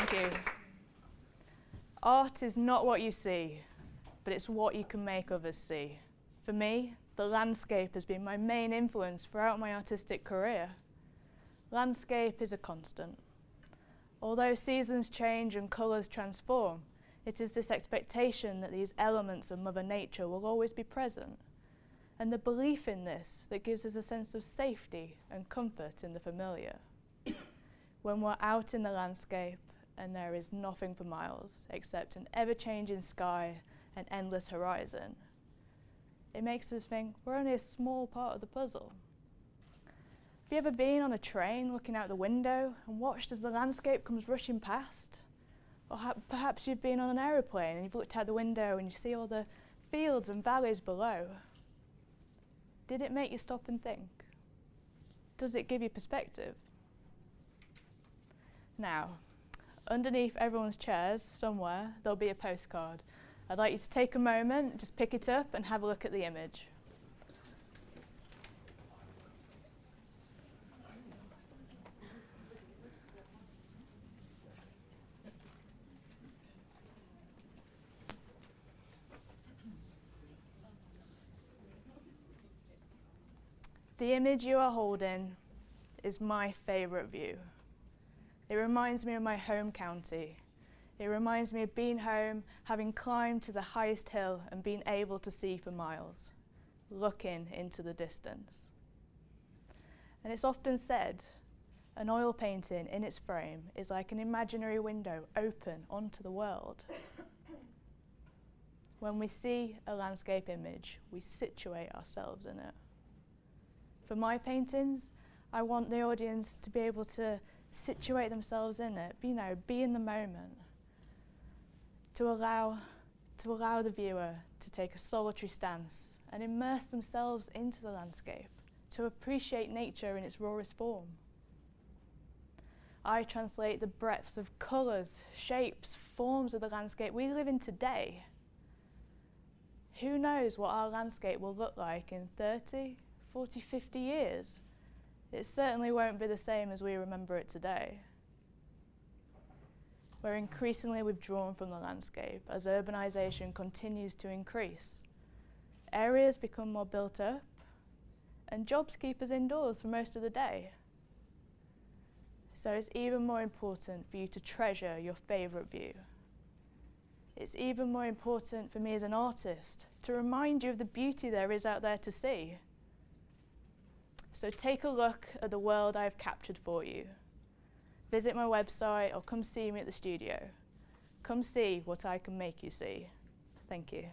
Thank you. Art is not what you see, but it's what you can make others see. For me, the landscape has been my main influence throughout my artistic career. Landscape is a constant. Although seasons change and colours transform, it is this expectation that these elements of Mother Nature will always be present, and the belief in this that gives us a sense of safety and comfort in the familiar. When we're out in the landscape and there is nothing for miles except an ever-changing sky and endless horizon, it makes us think we're only a small part of the puzzle. Have you ever been on a train looking out the window and watched as the landscape comes rushing past? Or perhaps you've been on an aeroplane and you've looked out the window and you see all the fields and valleys below. Did it make you stop and think? Does it give you perspective? Now, underneath everyone's chairs, somewhere, there'll be a postcard. I'd like you to take a moment, just pick it up and have a look at the image. The image you are holding is my favourite view. It reminds me of my home county. It reminds me of being home, having climbed to the highest hill and being able to see for miles, looking into the distance. And it's often said, an oil painting in its frame is like an imaginary window open onto the world. When we see a landscape image, we situate ourselves in it. For my paintings, I want the audience to be able to situate themselves in it, be in the moment, to allow the viewer to take a solitary stance and immerse themselves into the landscape, to appreciate nature in its rawest form. I translate the breadths of colours, shapes, forms of the landscape we live in today. Who knows what our landscape will look like in 30, 40, 50 years? It certainly won't be the same as we remember it today. We're increasingly withdrawn from the landscape as urbanisation continues to increase. Areas become more built up, and jobs keep us indoors for most of the day. So it's even more important for you to treasure your favourite view. It's even more important for me as an artist to remind you of the beauty there is out there to see. So take a look at the world I have captured for you. Visit my website or come see me at the studio. Come see what I can make you see. Thank you.